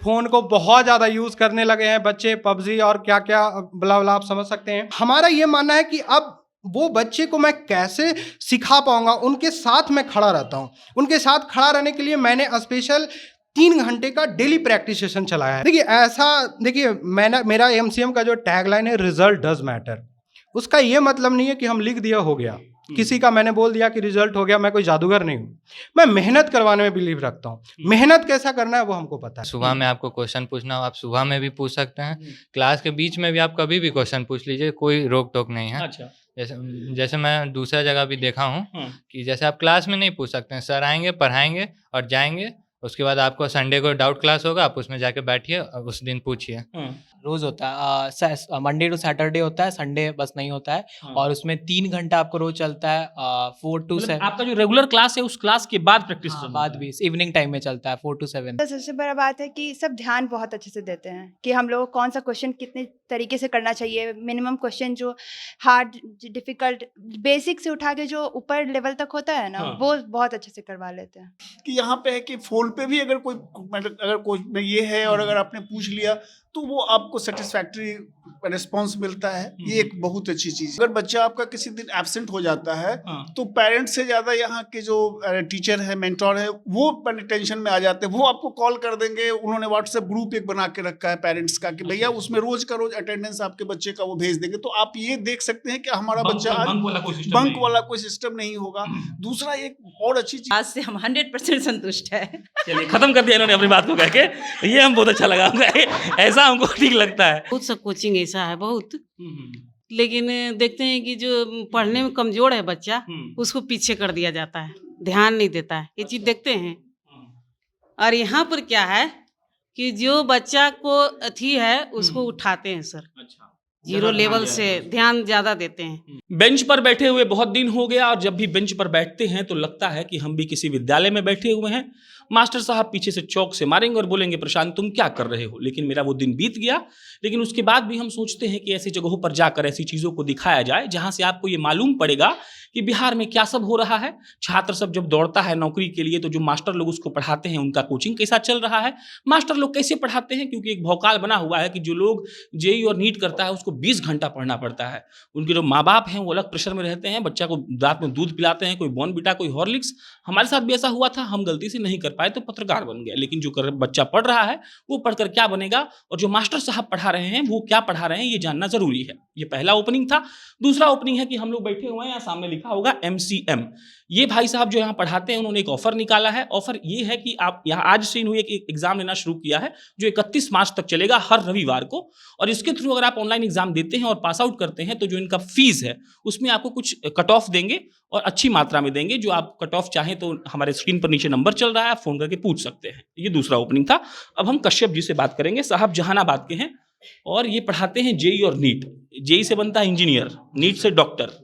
Phone को बहुत ज़्यादा यूज़ करने लगे हैं बच्चे, पबजी और क्या क्या बला बला, आप समझ सकते हैं। हमारा ये मानना है कि अब वो बच्चे को मैं कैसे सिखा पाऊंगा, उनके साथ मैं खड़ा रहता हूँ। उनके साथ खड़ा रहने के लिए मैंने स्पेशल 3 घंटे का डेली प्रैक्टिस सेशन चलाया है। देखिए मेरा एमसीएम का जो टैगलाइन है, रिजल्ट डज मैटर। उसका ये मतलब नहीं है कि हम लिख दिया हो गया, किसी का मैंने बोल दिया कि रिजल्ट हो गया। मैं कोई जादूगर नहीं हूँ, मैं मेहनत करवाने में बिलीव रखता हूँ। मेहनत कैसा करना है वो हमको पता है। सुबह में आपको क्वेश्चन पूछना हो, आप सुबह में भी पूछ सकते हैं, क्लास के बीच में भी आप कभी भी क्वेश्चन पूछ लीजिए, कोई रोक टोक नहीं है। अच्छा। जैसे मैं दूसरा जगह भी देखा हूँ कि जैसे आप क्लास में नहीं पूछ सकते हैं, सर आएंगे पढ़ाएंगे और जाएंगे, उसके बाद आपको संडे को डाउट क्लास होगा, आप उसमें जाके बैठिए और उस दिन पूछिए। रोज होता है, मंडे टू सैटरडे होता है, संडे बस नहीं होता है। और उसमें 3 घंटा आपको रोज चलता है, 4 to 7। आपका जो रेगुलर क्लास है उस क्लास के बाद प्रैक्टिस बाद भी इवनिंग टाइम में चलता है 4 to 7। सबसे बड़ा बात है कि सब ध्यान बहुत अच्छे से देते हैं कि हम लोग कौन सा क्वेश्चन कितने तरीके से करना चाहिए। मिनिमम क्वेश्चन जो हार्ड, डिफिकल्ट, बेसिक से उठा के जो ऊपर लेवल तक होता है ना, वो बहुत अच्छे से करवा लेते हैं। कि यहाँ पे है कि फोन पे भी अगर कोई में ये है और अगर आपने पूछ लिया तो वो आपको सेटिस्फैक्टरी रिस्पांस मिलता है। ये एक बहुत अच्छी चीज है। अगर बच्चा आपका किसी दिन एब्सेंट हो जाता है तो पेरेंट्स से ज्यादा यहाँ के जो टीचर है, मेंटोर है, वो टेंशन में आ जाते हैं। वो आपको कॉल कर देंगे। उन्होंने व्हाट्सएप ग्रुप एक बना के रखा है पेरेंट्स का कि भैया उसमें रोज का रोज अटेंडेंस आपके बच्चे का वो भेज देंगे। तो आप ये देख सकते हैं कि हमारा बच्चा आज बंक वाला कोई सिस्टम नहीं होगा। दूसरा एक और अच्छी चीज, आज से हम 100% संतुष्ट है। चलिए, खत्म कर दिया इन्होंने अपनी बात को कह के, ये हम बहुत अच्छा लगा, ऐसा हमको ठीक लगता है। बहुत सा कोचिंग ऐसा है बहुत, लेकिन देखते हैं कि जो पढ़ने में कमजोर है बच्चा, उसको पीछे कर दिया जाता है, ध्यान नहीं देता है। ये चीज देखते हैं। और यहाँ पर क्या है कि जो बच्चा को अथी है उसको उठाते हैं सर। अच्छा, जीरो लेवल से ध्यान ज्यादा देते हैं। बेंच पर बैठे हुए बहुत दिन हो गया और जब भी बेंच पर बैठते हैं तो लगता है कि हम भी किसी विद्यालय में बैठे हुए हैं। मास्टर साहब पीछे से चौक से मारेंगे और बोलेंगे प्रशांत तुम क्या कर रहे हो। लेकिन मेरा वो दिन बीत गया। लेकिन उसके बाद भी हम सोचते हैं कि ऐसी जगहों पर जाकर ऐसी चीज़ों को दिखाया जाए जहाँ से आपको ये मालूम पड़ेगा कि बिहार में क्या सब हो रहा है। छात्र सब जब दौड़ता है नौकरी के लिए तो जो मास्टर लोग उसको पढ़ाते हैं उनका कोचिंग कैसा चल रहा है, मास्टर लोग कैसे पढ़ाते हैं। क्योंकि एक भौकाल बना हुआ है कि जो लोग जेई और नीट करता है उसको 20 घंटा पढ़ना पड़ता है। उनके जो माँ बाप हैं वो अलग प्रेशर में रहते हैं, बच्चा को रात में दूध पिलाते हैं, कोई बॉर्नविटा कोई हॉर्लिक्स। हमारे साथ भी ऐसा हुआ था, हम गलती से नहीं कर पाए तो पत्रकार बन गए। लेकिन जो बच्चा पढ़ रहा है वो पढ़कर क्या बनेगा और जो मास्टर साहब पढ़ा रहे हैं वो क्या पढ़ा रहे हैं ये जानना जरूरी है। ये पहला ओपनिंग था। दूसरा ओपनिंग है कि हम लोग बैठे हुए हैं, यहाँ सामने लिखा होगा MCM। ये भाई साहब जो यहाँ पढ़ाते हैं उन्होंने एक ऑफर निकाला है। ऑफर ये है कि आप यहाँ आज से इन्होंने एक एग्जाम लेना शुरू किया है जो 31 मार्च तक चलेगा हर रविवार को। और इसके थ्रू अगर आप ऑनलाइन एग्जाम देते हैं और पास आउट करते हैं तो जो इनका फीस है उसमें आपको कुछ कट ऑफ देंगे और अच्छी मात्रा में देंगे। जो आप कट ऑफ चाहें तो हमारे स्क्रीन पर नीचे नंबर चल रहा है, आप फोन करके पूछ सकते हैं। ये दूसरा ओपनिंग था। अब हम कश्यप जी से बात करेंगे। साहब जहानाबाद के हैं और ये पढ़ाते हैं जेई और नीट। जेई से बनता है इंजीनियर, नीट से डॉक्टर।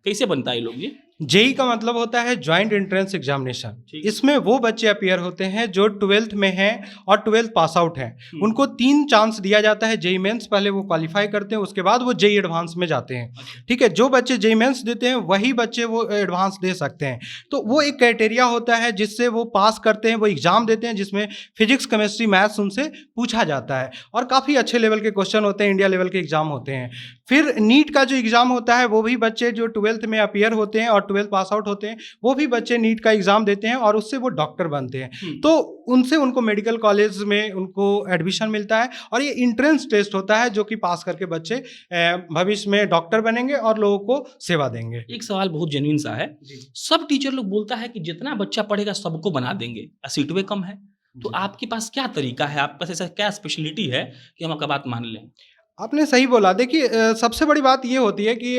कैसे बनता है ये लोग? ये जेई का मतलब होता है ज्वाइंट एंट्रेंस एग्जामिनेशन। इसमें वो बच्चे अपीयर होते हैं जो 12th में हैं और 12th पास आउट हैं। उनको 3 चांस दिया जाता है जेई मेंस। पहले वो क्वालिफाई करते हैं, उसके बाद वो जेई एडवांस में जाते हैं। ठीक है, जो बच्चे जेई मेंस देते हैं वही बच्चे वो एडवांस दे सकते हैं। तो वो एक क्राइटेरिया होता है जिससे वो पास करते हैं, वो एग्जाम देते हैं जिसमें फिजिक्स, केमिस्ट्री, मैथ्स उनसे पूछा जाता है और काफ़ी अच्छे लेवल के क्वेश्चन होते हैं, इंडिया लेवल के एग्जाम होते हैं। फिर नीट का जो एग्जाम होता है वो भी बच्चे जो 12th में अपीयर होते हैं और 12th पास आउट होते हैं वो भी बच्चे नीट का एग्जाम देते हैं और उससे वो डॉक्टर बनते हैं। तो उनसे उनको मेडिकल कॉलेज में उनको एडमिशन मिलता है और ये इंट्रेंस टेस्ट होता है जो कि पास करके बच्चे भविष्य में डॉक्टर बनेंगे और लोगों को सेवा देंगे। एक सवाल बहुत जेन्युइन सा है। सब टीचर लोग बोलता है कि जितना बच्चा पढ़ेगा सबको बना देंगे, सीटें कम है। तो आपके पास क्या तरीका है, आपके पास ऐसा क्या स्पेशलिटी है कि हम आपका बात मान लें? आपने सही बोला। देखिए सबसे बड़ी बात ये होती है कि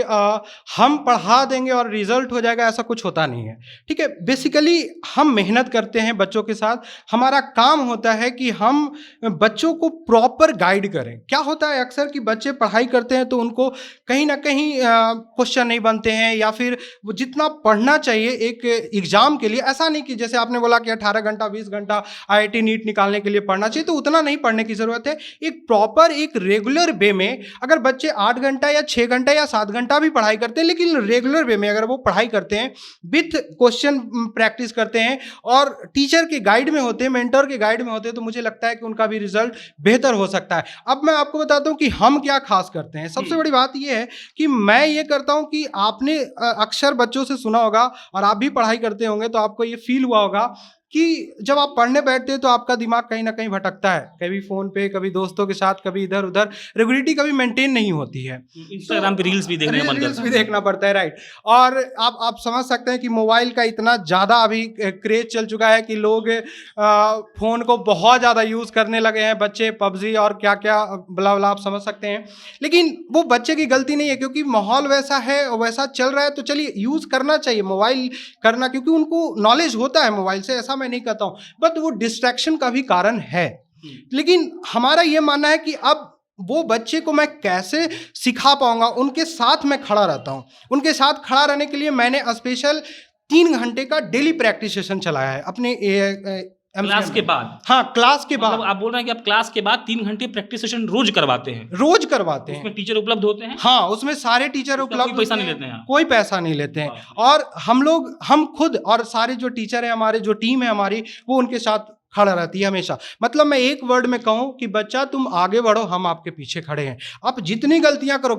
हम पढ़ा देंगे और रिजल्ट हो जाएगा, ऐसा कुछ होता नहीं है। ठीक है, बेसिकली हम मेहनत करते हैं बच्चों के साथ। हमारा काम होता है कि हम बच्चों को प्रॉपर गाइड करें। क्या होता है अक्सर कि बच्चे पढ़ाई करते हैं तो उनको कहीं ना कहीं क्वेश्चन नहीं बनते हैं या फिर वो जितना पढ़ना चाहिए एक एग्ज़ाम के लिए, ऐसा नहीं कि जैसे आपने बोला कि 18 घंटा 20 घंटा IIT नीट निकालने के लिए पढ़ना चाहिए, तो उतना नहीं पढ़ने की ज़रूरत है। एक प्रॉपर एक रेगुलर वे में अगर बच्चे 8 घंटा या 6 घंटा या 7 घंटा भी पढ़ाई करते हैं, लेकिन रेगुलर वे में अगर वो पढ़ाई करते हैं, विथ क्वेश्चन प्रैक्टिस करते हैं और टीचर के गाइड में होते हैं, मेंटर के गाइड में होते हैं, तो मुझे लगता है कि उनका भी रिजल्ट बेहतर हो सकता है। अब मैं आपको बताता हूँ कि हम क्या खास करते हैं। सबसे बड़ी बात यह है कि मैं ये करता हूँ कि आपने अक्सर बच्चों से सुना होगा और आप भी पढ़ाई करते होंगे तो आपको ये फील हुआ होगा कि जब आप पढ़ने बैठते हैं तो आपका दिमाग कहीं ना कहीं भटकता है, कभी फोन पे, कभी दोस्तों के साथ, कभी इधर उधर, रेगुलरिटी कभी मेंटेन नहीं होती है। इंस्टाग्राम पे रील्स भी देखने का मन रील्स करता भी है। देखना पड़ता है, राइट। और आप समझ सकते हैं कि मोबाइल का इतना ज़्यादा अभी क्रेज चल चुका है कि लोग फ़ोन को बहुत ज़्यादा यूज़ करने लगे हैं, बच्चे पबजी और क्या क्या बला बला, आप समझ सकते हैं। लेकिन वो बच्चे की गलती नहीं है, क्योंकि माहौल वैसा है और वैसा चल रहा है, तो चलिए यूज़ करना चाहिए मोबाइल करना, क्योंकि उनको नॉलेज होता है मोबाइल से, ऐसा मैं नहीं कहता हूँ, बट वो डिस्ट्रैक्शन का भी कारण है। लेकिन हमारा ये मानना है कि अब वो बच्चे को मैं कैसे सिखा पाऊंगा, उनके साथ मैं खड़ा रहता हूँ। उनके साथ खड़ा रहने के लिए मैंने स्पेशल 3 घंटे का डेली प्रैक्टिस सेशन चलाया है अपने क्लास के बाद। हाँ, क्लास के बाद। मतलब आप बोल रहे हैं कि आप क्लास के बाद 3 घंटे प्रैक्टिस सेशन रोज करवाते हैं? रोज करवाते हैं। उसमें टीचर उपलब्ध होते हैं? हाँ, उसमें सारे टीचर उपलब्ध कोई पैसा होते नहीं हैं, लेते हैं आप? कोई पैसा नहीं लेते हैं। और हम खुद और सारे जो टीचर है हमारे, जो टीम है हमारी, वो उनके साथ खड़ा रहती है हमेशा। मतलब मैं एक वर्ड में कहूँ कि बच्चा तुम आगे बढ़ो, हम आपके पीछे खड़े हैं। आप जितनी गलतियां करो,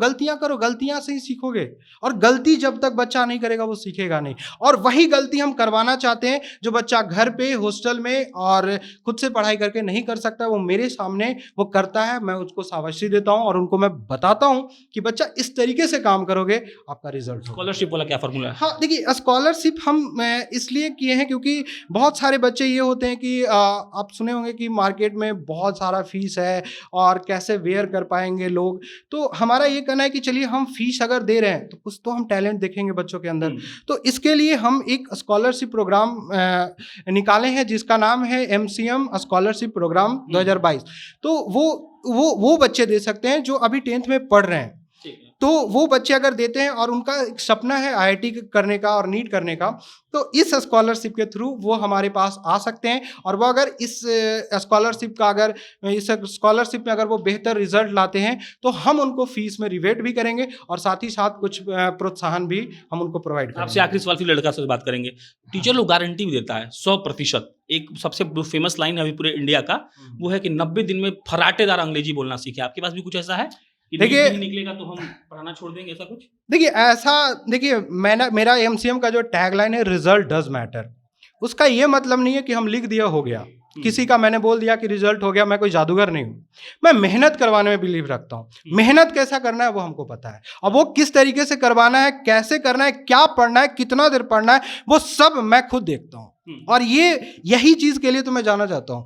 गलतियां से ही सीखोगे, और गलती जब तक बच्चा नहीं करेगा वो सीखेगा नहीं। और वही गलती हम करवाना चाहते हैं जो बच्चा घर पे, हॉस्टल में और खुद से पढ़ाई करके नहीं कर सकता, वो मेरे सामने वो करता है। मैं उसको शाबाशी देता हूँ और उनको मैं बताता हूँ कि बच्चा इस तरीके से काम करोगे, आपका रिजल्ट। स्कॉलरशिप वाला क्या फॉर्मूला है? हाँ, देखिए, स्कॉलरशिप हम इसलिए किए हैं क्योंकि बहुत सारे बच्चे ये होते हैं कि आप सुने होंगे कि मार्केट में बहुत सारा फीस है और कैसे वेयर कर पाएंगे लोग। तो हमारा ये कहना है कि चलिए, हम फीस अगर दे रहे हैं तो कुछ तो हम टैलेंट देखेंगे बच्चों के अंदर। तो इसके लिए हम एक स्कॉलरशिप प्रोग्राम निकाले हैं जिसका नाम है MCM स्कॉलरशिप प्रोग्राम 2022। तो वो बच्चे दे सकते हैं जो अभी 10th में पढ़ रहे हैं। तो वो बच्चे अगर देते हैं और उनका एक सपना है IIT करने का और नीट करने का, तो इस स्कॉलरशिप के थ्रू वो हमारे पास आ सकते हैं। और वो अगर इस स्कॉलरशिप में अगर वो बेहतर रिजल्ट लाते हैं तो हम उनको फीस में रिवेट भी करेंगे और साथ ही साथ कुछ प्रोत्साहन भी हम उनको प्रोवाइड करेंगे। आपसे आखिरी सवाल फिर लड़का से बात करेंगे। टीचर लोग गारंटी भी देता है 100%। एक सबसे फेमस लाइन है अभी पूरे इंडिया का, वो है कि 90 दिन में फराटेदार अंग्रेजी बोलना सीखे। आपके पास भी कुछ ऐसा है? देखिए, नहीं निकलेगा तो हम पढ़ाना छोड़ देंगे, ऐसा कुछ? देखिए, मेरा MCM का जो टैगलाइन है, रिजल्ट डज मैटर। उसका ये मतलब नहीं है कि हम लिख दिया हो गया, किसी का मैंने बोल दिया कि रिजल्ट हो गया। मैं कोई जादूगर नहीं हूँ। मैं मेहनत करवाने में बिलीव रखता हूँ। मेहनत कैसा करना है वो हमको पता है, और वो किस तरीके से करवाना है, कैसे करना है, क्या पढ़ना है, कितना देर पढ़ना है, वो सब मैं खुद देखता हूँ। और यही चीज के लिए तो मैं जाना चाहता हूँ।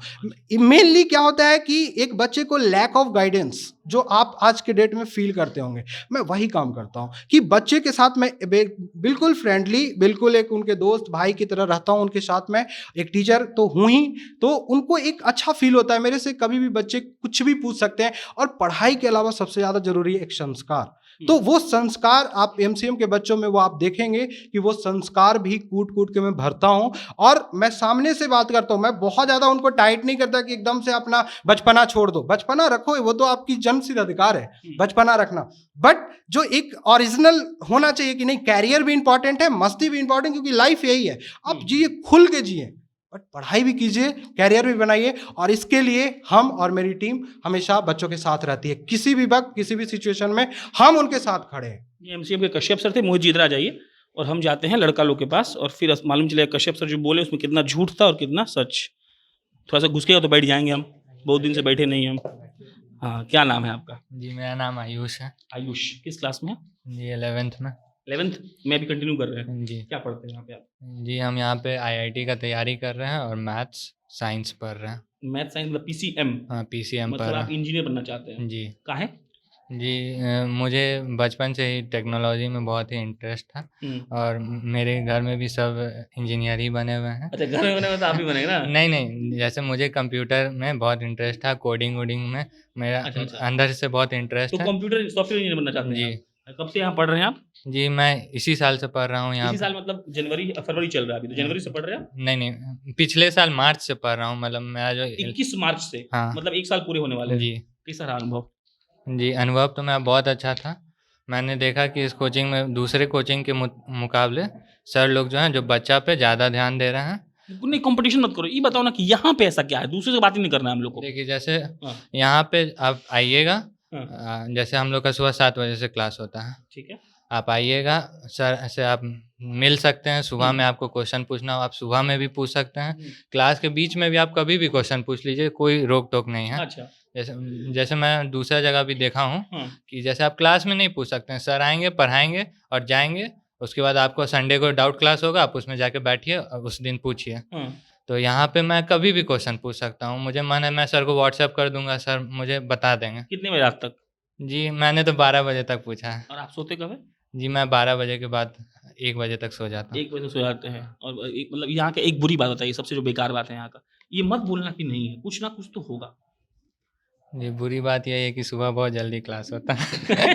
मेनली क्या होता है कि एक बच्चे को लैक ऑफ गाइडेंस जो आप आज के डेट में फील करते होंगे, मैं वही काम करता हूँ कि बच्चे के साथ मैं बिल्कुल फ्रेंडली, बिल्कुल एक उनके दोस्त भाई की तरह रहता हूँ उनके साथ। मैं एक टीचर तो हूँ ही, तो उनको एक अच्छा फील होता है। मेरे से कभी भी बच्चे कुछ भी पूछ सकते हैं। और पढ़ाई के अलावा सबसे ज़्यादा जरूरी है एक संस्कार। तो वो संस्कार आप MCM के बच्चों में वो आप देखेंगे कि वो संस्कार भी कूट कूट के मैं भरता हूँ। और मैं सामने से बात करता हूँ, मैं बहुत ज़्यादा उनको टाइट नहीं करता कि एकदम से अपना बचपना छोड़ दो। बचपना रखो, वो तो आपकी जन्मसिद्ध अधिकार है बचपना रखना, बट जो एक ओरिजिनल होना चाहिए कि नहीं, कैरियर भी इंपॉर्टेंट है, मस्ती भी इंपॉर्टेंट, क्योंकि लाइफ यही है। आप जिए, खुल के जिए, बट पढ़ाई भी कीजिए, कैरियर भी बनाइए। और इसके लिए हम और मेरी टीम हमेशा बच्चों के साथ रहती है। किसी भी वक्त, किसी भी सिचुएशन में हम उनके साथ खड़े हैं। ये MCM के कश्यप सर थे। मोहित जी इधर आ जाइए, और हम जाते हैं लड़का लोग के पास, और फिर मालूम चलेगा कश्यप सर जो बोले उसमें कितना झूठ था और कितना सच। थोड़ा सा घुसकेगा तो बैठ जाएंगे हम, बहुत दिन से बैठे नहीं हम। हाँ, क्या नाम है आपका? जी, मेरा नाम आयुष है। आयुष, किस क्लास में? जी, 11th में। 11th में अभी कंटिन्यू कर रहे हैं? जी। क्या पढ़ते हैं यहाँ पे आप? जी, हम यहाँ पे IIT का तैयारी कर रहे हैं और मैथ्स साइंस पढ़ रहे हैं। मैथ साइंस मतलब PCM? हाँ, PCM मतलब पढ़ रहे आप इंजीनियर बनना चाहते हैं? हैं। जी काहे? जी, मुझे बचपन से ही टेक्नोलॉजी में बहुत ही इंटरेस्ट था, और मेरे घर में भी सब इंजीनियर ही बने हुए हैं। अच्छा, घर में बने हुए तो आप भी बनेंगे ना? नहीं, जैसे मुझे कंप्यूटर में बहुत इंटरेस्ट था, कोडिंग वोडिंग में मेरा अच्छा। अंदर से बहुत इंटरेस्ट तो है। कंप्यूटर सॉफ्टवेयर इंजीनियर बनना चाहते हैं जी। आप? कब से यहाँ पढ़ रहे हैं आप? जी, मैं इसी साल से पढ़ रहा हूँ यहाँ इसी पे। साल मतलब जनवरी फरवरी चल रहा है अभी, तो जनवरी से पढ़ रहे हैं आप? नहीं, पिछले साल मार्च से पढ़ रहा हूँ। मतलब मेरा जो 21 मार्च से? हाँ। मतलब 1 साल पूरे होने वाले हैं। जी। कैसा रहा अनुभव? जी, अनुभव तो मेरा बहुत अच्छा था। मैंने देखा कि इस कोचिंग में दूसरे कोचिंग के मुकाबले सर लोग जो हैं, जो बच्चा पे ज़्यादा ध्यान दे रहे हैं। नहीं, कंपटीशन मत करो, ये बताओ ना कि यहाँ पे ऐसा क्या है, दूसरे से बात ही नहीं करना है हम लोग को। देखिए, जैसे हाँ। यहाँ पे आप आइएगा, हाँ। जैसे हम लोग का सुबह 7 बजे से क्लास होता है। ठीक है। आप आइएगा, सर से आप मिल सकते हैं। सुबह में आपको क्वेश्चन पूछना हो, आप सुबह में भी पूछ सकते हैं। क्लास के बीच में भी आप कभी भी क्वेश्चन पूछ लीजिए, कोई रोक-टोक नहीं है। अच्छा। जैसे जैसे मैं दूसरा जगह भी देखा हूँ हाँ। कि जैसे आप क्लास में नहीं पूछ सकते हैं, सर आएँगे, पढ़ाएँगे और जाएँगे। उसके बाद आपको संडे को डाउट क्लास होगा, आप उसमें जाके बैठिए और उस दिन पूछिए। हाँ। तो यहाँ पे मैं कभी भी क्वेश्चन पूछ सकता हूँ। मुझे मन है, मैं सर को व्हाट्सएप कर दूँगा, सर मुझे बता देंगे। कितने बजे रात तक? जी, मैंने तो 12 बजे तक पूछा है। और आप सोते कब है? जी, मैं 12 बजे के बाद 1 बजे तक सो जाता हूँ। 1 बजे सो जाते हैं। और मतलब यहाँ के एक बुरी बात बताइए, सबसे जो बेकार बात है यहाँ का, ये मत बोलना कि नहीं है, कुछ ना कुछ तो होगा। जी, बुरी बात यही है कि सुबह बहुत जल्दी क्लास होता है।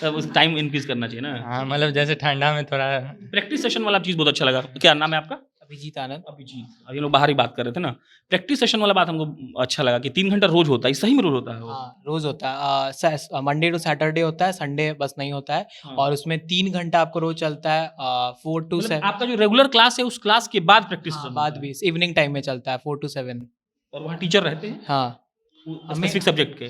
तब उस टाइम इंक्रीज करना चाहिए ना। हाँ, मतलब जैसे ठंडा में थोड़ा प्रैक्टिस सेशन वाला चीज़ बहुत अच्छा लगा। क्या नाम है आपका? अभिजीत आनंद। अभिजीत। और ये लोग बाहर ही बात कर रहे थे ना। प्रैक्टिस सेशन वाला बात हमको अच्छा लगा कि 3 घंटा रोज होता है, सही में रोज होता है वो? हाँ, रोज होता है। मंडे टू सैटरडे होता है, संडे बस नहीं होता है। हाँ। और उसमें 3 घंटा आपको रोज चलता है, 4 to मतलब 7। आपका जो रेगुलर क्लास है, उस क्लास के बाद प्रैक्टिस हाँ, सेशन बाद होता भी इवनिंग टाइम में चलता है 4 to 7। है। और वहाँ टीचर रहते हैं हाँ, स्पेसिफिक सब्जेक्ट के?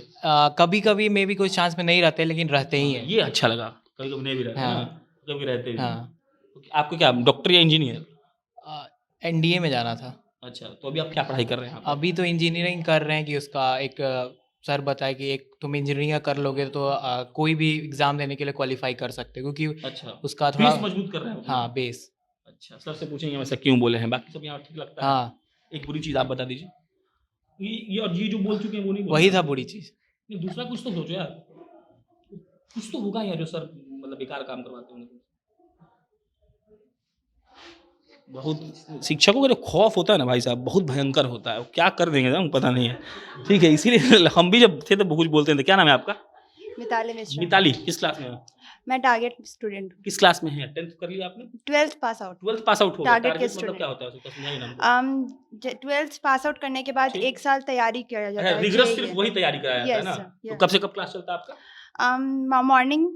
कभी कभी मे भी कुछ चांस में नहीं रहते, लेकिन रहते ही हैं। ये अच्छा लगा, कभी कभी नहीं भी रहते हाँ। ना, कभी रहते भी हैं। हाँ, आपको क्या डॉक्टर या इंजीनियर? एनडीए में जाना था। अच्छा, तो अभी आप क्या पढ़ाई कर रहे हैं? अभी तो इंजीनियरिंग कर रहे हैं कि उसका एक सर बताए कि एक तुम इंजीनियरिंग कर लोगे तो कोई भी एग्जाम देने के लिए क्वालिफाई कर सकते हो, क्योंकि अच्छा, उसका थोड़ा बेस मजबूत कर रहे हैं अपना। हाँ बेस। अच्छा, सर से पूछेंगे वैसे क्यों बोले हैं, बाकी सब यहाँ ठीक लगता है। हाँ, एक बुरी चीज़ आप बता दीजिए। ये और ये जो बोल चुके हैं वो नहीं वही बोलना। था बुरी चीज। नहीं, दूसरा कुछ तो सोचो यार, कुछ तो होगा यार जो सर मतलब बेकार काम करवाते होंगे। बहुत शिक्षकों का जो खौफ होता है ना भाई साहब, बहुत भयंकर होता है। वो क्या कर देंगे ना पता नहीं है। ठीक है, इसीलिए हम भी जब थे तो कुछ बोलते थे। क्या नाम है आपका? मिताली मिश्रा। मिताली। किस क्लास में है? मैं टारगेट स्टूडेंट हूँ। किस क्लास में है? 10th कर लिया आपने? 12th pass out. 12th pass out हो गया। Target के टारगेट मतलब student। क्या होता है उसका समझाइए ना हमको। 12th पास आउट करने के बाद ठीक। 1 साल तैयारी किया जाता है। Rigorous JEE। सिर्फ वही तैयारी कराया जाता है Yes, ना? sir, तो yes। कब से कब क्लास चलता है आपका? मॉर्निंग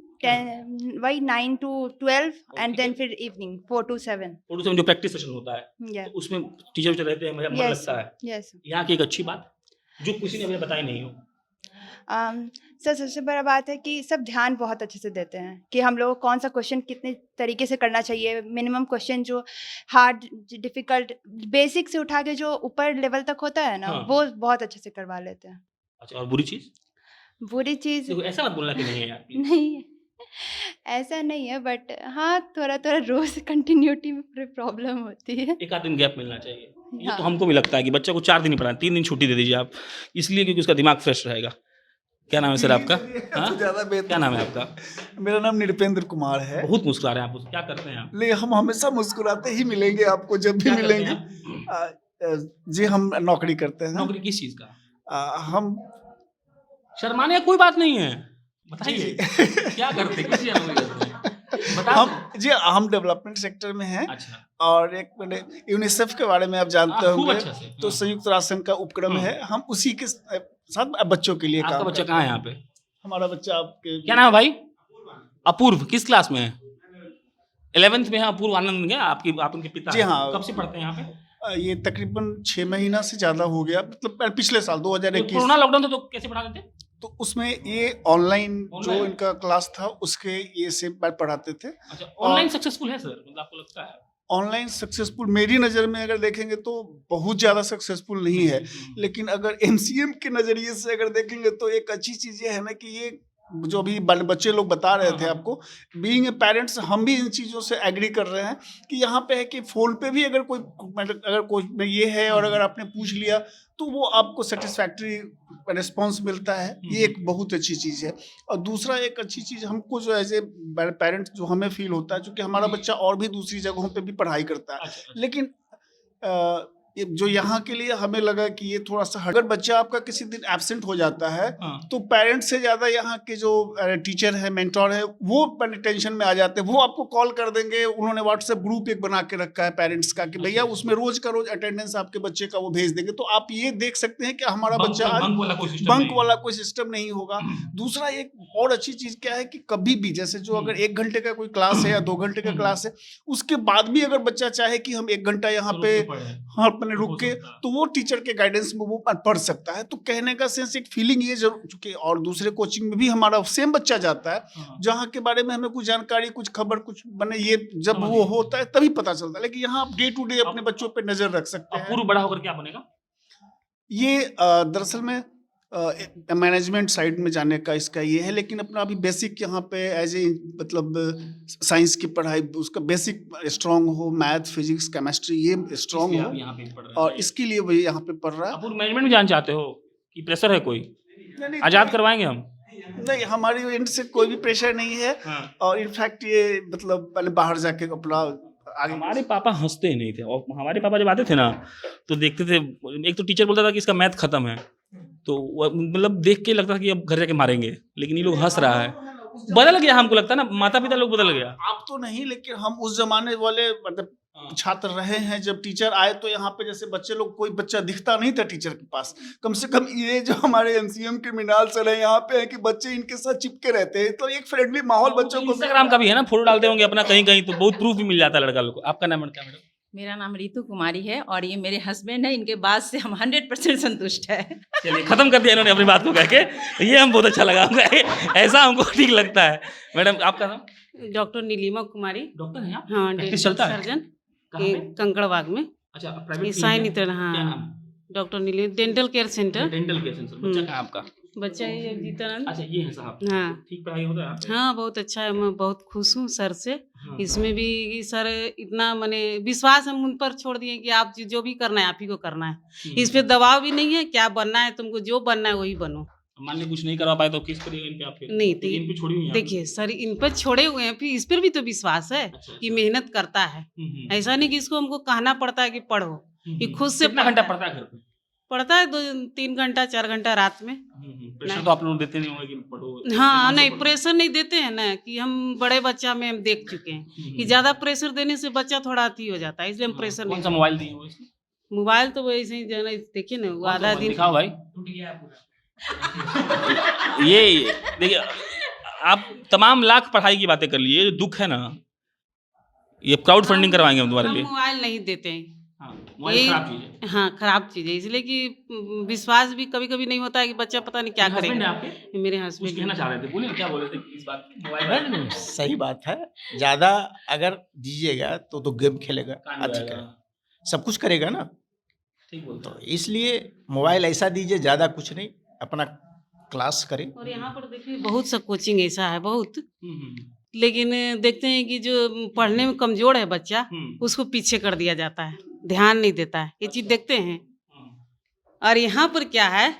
वही 9 to 12 एंड ठीक है। देन फिर इवनिंग 4 to 7। और उसमें जो प्रैक्टिस सेशन होता है Yeah, तो उसमें टीचर वीचर रहते हैं, मुझे मन yes, लगता है। yes। यहाँ की एक अच्छी बात जो किसी ने मुझे बताई नहीं हो। सर सबसे बड़ा बात है कि सब ध्यान बहुत अच्छे से देते हैं कि हम लोग को कौन सा क्वेश्चन कितने तरीके से करना चाहिए। मिनिमम क्वेश्चन जो हार्ड डिफिकल्ट बेसिक से उठा के जो ऊपर लेवल तक होता है ना, हाँ। वो बहुत अच्छे से करवा लेते हैं। अच्छा, और बुरी चीज़? बुरी चीज़ देखो ऐसा मत बोलना कि नहीं है यार please। नहीं, ऐसा नहीं है, बट हाँ थोड़ा थोड़ा रोज कंटिन्यूटी में प्रॉब्लम होती है। एक आध दिन गैप मिलना चाहिए। ये हाँ। तो हमको भी लगता है कि बच्चे को 4 दिन ही पढ़ाएं, 3 दिन छुट्टी दे दीजिए आप, इसलिए क्योंकि उसका दिमाग फ्रेश रहेगा। क्या नाम है सर आपका? हाँ? ज़्यादा बेहतर। क्या नाम है आपका? मेरा नाम निरपेंद्र कुमार है। बहुत मुस्कुरा रहे हैं आप, क्या करते हैं आप? ले हम हमेशा मुस्कुराते ही मिलेंगे आपको जब भी क्या करते मिलेंगे। हैं जी हम नौकरी करते हैं। नौकरी किस चीज़ का? हम शर्माने का कोई बात नहीं है, बताइए क्या करते हैं, किस चीज़ में करते हैं? बता हम डेवलपमेंट सेक्टर में हैं। अच्छा, और एक मैंने यूनिसेफ के बारे में आप जानते खूब होंगे, अच्छा से। तो संयुक्त राष्ट्र संघ का उपक्रम है, हम उसी के साथ बच्चों के लिए आपका काम बच्चा करते कहाँ है हैं। यहाँ पे? हमारा बच्चा आपके क्या नाम है भाई? अपूर्व। किस क्लास में है? 11th में है अपूर्व आनंद। क्या आप उनके पिता जी हैं? हाँ। कब से पढ़ते हैं यहाँ पे? ये तकरीबन 6 महीना से ज्यादा हो गया, मतलब पिछले साल तो 2021। कोरोना लॉकडाउन था तो कैसे पढ़ाते थे? तो उसमें ये ऑनलाइन जो Online? इनका क्लास था उसके ये से पढ़ाते थे। अच्छा, ऑनलाइन सक्सेसफुल है सर, मतलब आपको लगता है? ऑनलाइन सक्सेसफुल मेरी नज़र में अगर देखेंगे तो बहुत ज़्यादा सक्सेसफुल नहीं है, लेकिन अगर एमसीएम के नज़रिए से अगर देखेंगे तो एक अच्छी चीज़ ये है ना कि ये जो अभी बच्चे लोग बता रहे थे आपको, बीइंग ए पेरेंट्स हम भी इन चीज़ों से एग्री कर रहे हैं कि यहाँ पे है कि फ़ोन पे भी अगर कोई मतलब अगर कोई ये है और अगर आपने पूछ लिया तो वो आपको सेटिस्फैक्ट्री रिस्पॉन्स मिलता है। ये एक बहुत अच्छी चीज़ है। और दूसरा एक अच्छी चीज़ हमको जो एज ए पेरेंट्स जो हमें फील होता है, चूँकि हमारा बच्चा और भी दूसरी जगहों पे भी पढ़ाई करता है, अच्छा, अच्छा। लेकिन ये जो यहाँ के लिए हमें लगा कि ये थोड़ा सा अगर बच्चा आपका किसी दिन एब्सेंट हो जाता है तो पेरेंट्स से ज़्यादा यहाँ के जो टीचर है, मेंटोर है, वो टेंशन में आ जाते हैं। वो आपको कॉल कर देंगे, उन्होंने व्हाट्सएप ग्रुप एक बना के रखा है पेरेंट्स का कि भैया उसमें रोज का रोज अटेंडेंस आपके बच्चे का वो भेज देंगे। तो आप ये देख सकते हैं कि हमारा बच्चा आज बंक वाला कोई सिस्टम नहीं होगा। दूसरा एक और अच्छी चीज़ क्या है कि कभी भी जैसे जो अगर 1 घंटे का कोई क्लास है या 2 घंटे का क्लास है, उसके बाद भी अगर बच्चा चाहे कि हम 1 घंटा यहाँ पे अपने रुक के, तो वो टीचर के गाइडेंस में वो पढ़ सकता है। तो कहने का सेंस एक फीलिंग ये जरूर, चूंकि और दूसरे कोचिंग में भी हमारा सेम बच्चा जाता है जहाँ के बारे में हमें कुछ जानकारी, कुछ खबर, कुछ बने ये जब वो होता है तभी पता चलता है। लेकिन यहाँ आप डे टू डे अपने बच्चों पे नजर रख सकते हैं। पूर्व बड़ा होकर क्या बनेगा? ये दरअसल में मैनेजमेंट साइड में जाने का इसका ये है, लेकिन अपना अभी बेसिक यहाँ पे एज ए मतलब साइंस की पढ़ाई उसका बेसिक स्ट्रांग हो, मैथ, फिजिक्स, केमिस्ट्री ये स्ट्रांग हो, यहाँ पे पढ़ रहे और इसके लिए वही यहाँ पे पढ़ रहा है। आप मैनेजमेंट में जाना चाहते हो कि प्रेशर है कोई? नहीं, आजाद करवाएंगे हम? नहीं, हमारी एंड से कोई भी प्रेशर नहीं है। और इनफैक्ट ये मतलब पहले बाहर जाके अपना आगे। हमारे पापा हंसते नहीं थे, और हमारे पापा जब आते थे ना तो देखते थे, एक तो टीचर बोलता था कि इसका मैथ खत्म है, तो मतलब देख के लगता था कि अब घर जाके मारेंगे, लेकिन ये लोग हंस रहा है। बदल गया, हमको लगता है ना, माता पिता लोग बदल गया। आप तो नहीं, लेकिन हम उस जमाने वाले मतलब छात्र रहे हैं। जब टीचर आए तो यहाँ पे जैसे बच्चे लोग, कोई बच्चा दिखता नहीं था टीचर के पास। कम से कम ये जो हमारे एमसीएम क्रिमिनल सर है यहाँ पे है कि बच्चे इनके साथ चिपके रहते हैं, तो एक फ्रेंडली माहौल बच्चों को। इंस्टाग्राम का भी है ना, फोटो डालते होंगे अपना कहीं कहीं, तो बहुत प्रूफ भी मिल जाता है लड़का लोग को। आपका नाम क्या मैडम? मेरा नाम रितु कुमारी है और ये मेरे हस्बैंड है। इनके बात से हम 100% संतुष्ट है। चलिए, खत्म कर दिया इन्होंने अपनी बात को कह के, ये हम बहुत अच्छा लगा, ऐसा हमको ठीक लगता है। मैडम आपका नाम? डॉक्टर नीलिमा कुमारी। डॉक्टर हैं आप? हाँ, प्रैक्टिस चलता है? सर्जन कहाँ पे? कंकड़बाग में। अच्छा, प्राइवेट साई नितर। हाँ, क्या नाम? Doctor Neelima, dental care centre. Dental care centre. बच्चा कहाँ आपका? बच्चा ये जीतानंद। अच्छा, ये है साहब। हाँ ठीक पढ़ाई होता है आपका? हाँ, बहुत अच्छा है। मैं बहुत खुश हूँ सर से। हाँ। इसमें भी सर इतना मैंने विश्वास हम उन पर छोड़ दिए कि आप जो भी करना है आप ही को करना है। इस पे दबाव भी नहीं है, क्या बनना है तुमको, जो बनना है वही बनो। मान ली कुछ नहीं करवा पाए तो किस करिएगा इन पे आपके? नहीं तो इन पे छोड़ी हुई हैं देखिए सर, इन पर छोड़े हुए हैं, फिर इस पर भी तो विश्वास है कि मेहनत करता है। ऐसा नहीं कि इसको हमको कहना पड़ता है कि पढ़ो, ये खुद से कितना घंटा पढ़ता है घर पे? पढ़ता है 2-3 घंटा 4 घंटा रात में। प्रेशर तो आप लोग देते नहीं होंगे कि पढ़ो? हाँ नहीं, प्रेशर नहीं देते हैं ना, कि हम बड़े बच्चा में हम देख चुके हैं कि ज्यादा प्रेशर देने से बच्चा थोड़ा अति हो जाता है, इसलिए हम प्रेशर कौन नहीं। सा मोबाइल दिए हो इसमें? मोबाइल तो वैसे ही जो है ना, देखिए ना, वो आधा दिन। दिखाओ भाई। ये देखिए, आप तमाम लाख पढ़ाई की बातें कर लिए, ये दुख है ना, ये क्राउड फंडिंग करवाएंगे हम तुम्हारे हम लिए। मोबाइल नहीं देते हैं। हाँ, मोबाइल खराब चीज है। हाँ, खराब चीज है, इसलिए कि विश्वास भी कभी कभी नहीं होता है कि बच्चा पता नहीं क्या हस्बैंड है करेगा। आपके? मेरे कुछ हस्बैंड कहना चाह रहे थे, बोलिए क्या बोल रहे थे इस बात पे? मोबाइल नहीं, नहीं, सही बात है। ज़्यादा अगर दीजिएगा तो गेम खेलेगा, कान अति बजाएगा। करेगा, सब कुछ करेगा ना। ठीक बोलते तो इसलिए मोबाइल ऐसा दीजिए, ज़्यादा कुछ नहीं, अपना क्लास करें। और यहाँ पर देखिए बहुत सा कोचिंग ऐसा है बहुत, हैं। लेकिन देखते हैं कि जो पढ़ने में कमजोर है बच्चा, उसको पीछे कर दिया जाता है, ध्यान नहीं देता है, ये चीज देखते हैं। और यहाँ पर क्या है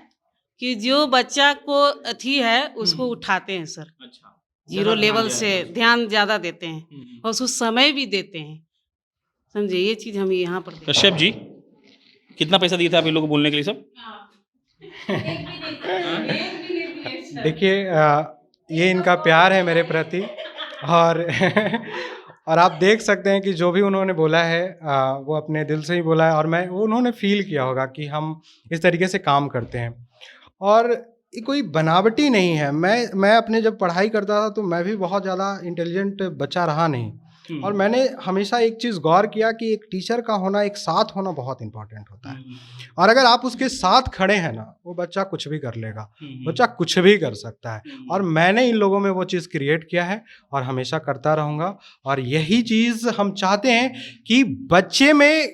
कि जो बच्चा को अथी है उसको उठाते हैं सर, अच्छा, जीरो लेवल से ध्यान ज्यादा देते हैं और उसको समय भी देते हैं, समझे। ये चीज हम यहाँ पर देखते कश्यप जी, कितना पैसा दिए थे आप इन लोगों को बोलने के लिए सब? देखिए, ये इनका प्यार है मेरे प्रति, और और आप देख सकते हैं कि जो भी उन्होंने बोला है वो अपने दिल से ही बोला है, और उन्होंने फील किया होगा कि हम इस तरीके से काम करते हैं। और ये कोई बनावटी नहीं है। मैं अपने जब पढ़ाई करता था तो मैं भी बहुत ज़्यादा इंटेलिजेंट बच्चा रहा नहीं, और मैंने हमेशा एक चीज़ गौर किया कि एक टीचर का होना, एक साथ होना बहुत इम्पोर्टेंट होता है। और अगर आप उसके साथ खड़े हैं ना, वो बच्चा कुछ भी कर लेगा, बच्चा कुछ भी कर सकता है। और मैंने इन लोगों में वो चीज़ क्रिएट किया है और हमेशा करता रहूँगा। और यही चीज़ हम चाहते हैं कि बच्चे में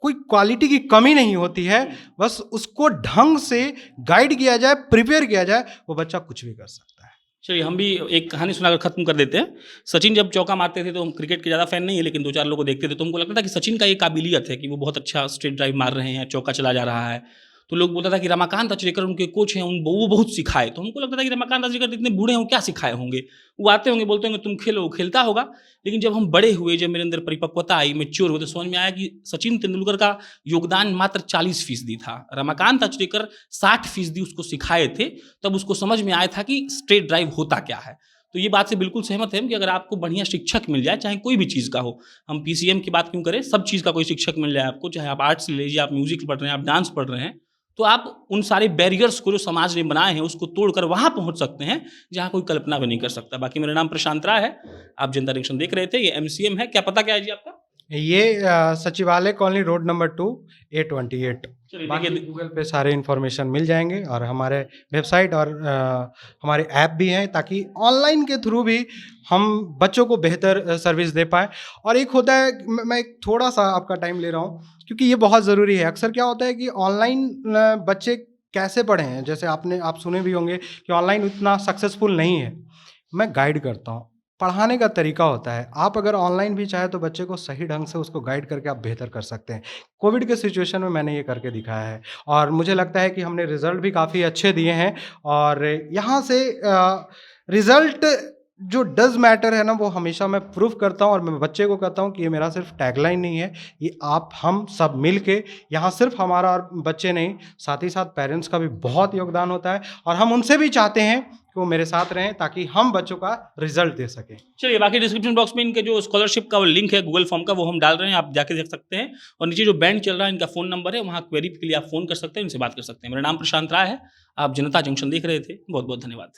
कोई क्वालिटी की कमी नहीं होती है, बस उसको ढंग से गाइड किया जाए, प्रिपेयर किया जाए, वो बच्चा कुछ भी कर सकता है। चलिए, हम भी एक कहानी सुनाकर खत्म कर देते हैं। सचिन जब चौका मारते थे तो हम क्रिकेट के ज़्यादा फैन नहीं है, लेकिन 2-4 लोगों को देखते थे तो हमको लगता था कि सचिन का ये काबिलियत है कि वो बहुत अच्छा स्ट्रेट ड्राइव मार रहे हैं, चौका चला जा रहा है, तो लोग बोलता था कि रमाकांत अचरेकर उनके कोच हैं, वो बहुत सिखाए। तो हमको लगता था कि रमाकांत अचरेकर इतने बूढ़े हैं, वो क्या सिखाए होंगे, वो आते होंगे, बोलते होंगे तुम खेलो, वो खेलता होगा। लेकिन जब हम बड़े हुए, जब मेरे अंदर परिपक्वता आई, मैच्योर हुए, तो समझ में आया कि सचिन तेंदुलकर का योगदान मात्र 40% था, रमाकांत अचरेकर 60% उसको सिखाए थे। तब उसको समझ में आया था कि स्ट्रेट ड्राइव होता क्या है। तो ये बात से बिल्कुल सहमत है कि अगर आपको बढ़िया शिक्षक मिल जाए, चाहे कोई भी चीज़ का हो, हम पीसीएम की बात क्यों करें, सब चीज़ का कोई शिक्षक मिल जाए आपको, चाहे आप आर्ट्स ले लीजिए, आप म्यूजिक पढ़ रहे हैं, आप डांस पढ़ रहे हैं, तो आप उन सारे बैरियर्स को जो समाज ने बनाए हैं उसको तोड़कर वहाँ पहुँच सकते हैं जहाँ कोई कल्पना भी नहीं कर सकता। बाकी मेरा नाम प्रशांत राय है, आप जनता जंक्शन देख रहे थे, ये एमसीएम है। क्या पता क्या है जी आपका? ये सचिवालय कॉलोनी रोड नंबर 2 A28। बाकी गूगल पे सारे इन्फॉर्मेशन मिल जाएंगे और हमारे वेबसाइट और हमारे ऐप भी हैं, ताकि ऑनलाइन के थ्रू भी हम बच्चों को बेहतर सर्विस दे पाएँ। और एक होता है, मैं एक थोड़ा सा आपका टाइम ले रहा हूँ क्योंकि ये बहुत ज़रूरी है। अक्सर क्या होता है कि ऑनलाइन बच्चे कैसे पढ़े हैं, जैसे आप सुने भी होंगे कि ऑनलाइन उतना सक्सेसफुल नहीं है। मैं गाइड करता हूँ, पढ़ाने का तरीका होता है। आप अगर ऑनलाइन भी चाहे तो बच्चे को सही ढंग से उसको गाइड करके आप बेहतर कर सकते हैं। कोविड के सिचुएशन में मैंने ये करके दिखाया है और मुझे लगता है कि हमने रिज़ल्ट भी काफ़ी अच्छे दिए हैं। और यहाँ से रिज़ल्ट जो डज़ मैटर है ना, वो हमेशा मैं प्रूव करता हूँ और मैं बच्चे को कहता हूँ कि ये मेरा सिर्फ टैगलाइन नहीं है, ये आप हम सब मिल के, यहाँ सिर्फ हमारा और बच्चे नहीं, साथ ही साथ पेरेंट्स का भी बहुत योगदान होता है। और हम उनसे भी चाहते हैं कि वो मेरे साथ रहें ताकि हम बच्चों का रिजल्ट दे सकें। चलिए, बाकी डिस्क्रिप्शन बॉक्स में इनके जो स्कॉलरशिप का वो लिंक है गूगल फॉर्म का, वो हम डाल रहे हैं, आप जाके देख सकते हैं। और नीचे जो बैंड चल रहा है, इनका फ़ोन नंबर है, वहाँ क्वेरी के लिए आप फ़ोन कर सकते हैं, इनसे बात कर सकते हैं। मेरा नाम प्रशांत राय है, आप जनता जंक्शन देख रहे थे। बहुत बहुत धन्यवाद।